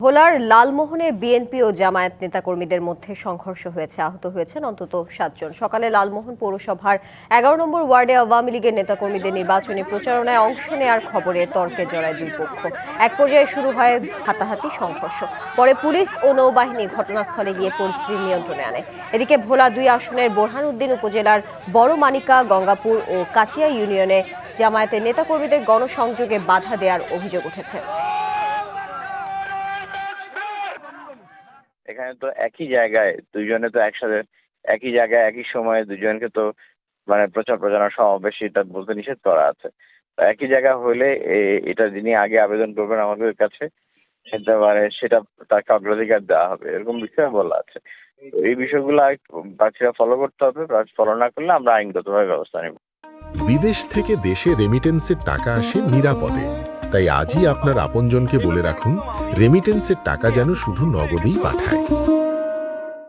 ভোলার লালমোহনে বিএনপি ও জামায়াত নেতাকর্মীদের মধ্যে সংঘর্ষ হয়েছে, আহত হয়েছেন অন্তত ৭ জন। সকালে লালমোহন পৌরসভার ১১ নম্বর ওয়ার্ডে আওয়ামী লীগের নেতাকর্মীদের নির্বাচনী প্রচারণায় অংশ নেওয়ার খবরে তর্কে জড়ায় দুই পক্ষ। এক পর্যায়ে শুরু হয় হাতাহাতি সংঘর্ষ। পরে পুলিশ ও নৌবাহিনী ঘটনাস্থলে গিয়ে পরিস্থিতি নিয়ন্ত্রণে আনে। এদিকে ভোলা ২ আসনের বোরহানউদ্দিন উপজেলার বড় মানিকা, গঙ্গাপুর ও কাচিয়া ইউনিয়নে জামায়াতের নেতাকর্মীদের গণসংযোগে বাধা দেওয়ার অভিযোগ উঠেছে। এখানে তো একই জায়গায় দুইজনে তো একসাথে একই জায়গায় একই সময়ে দুজনকে তো প্রচার প্রচারণা সমাবেশ এটা বলতে নিষেধ করা আছে। তো একই জায়গা হলে এটা যিনি আগে আবেদন করবেন আমাদের কাছে সেটা তাকে অগ্রাধিকার দেওয়া হবে, এরকম বিষয় বলা আছে। তো এই বিষয়গুলো প্রার্থীরা ফলো করতে হবে, ফলো না করলে আমরা আইনগতভাবে ব্যবস্থা নেব। বিদেশ থেকে দেশে রেমিটেন্সের টাকা আসে নিরাপদে। তাই আজই আপনার আপনজনকে বলে রাখুন, রেমিটেন্সের টাকা যেন শুধু নগদেই পাঠায়।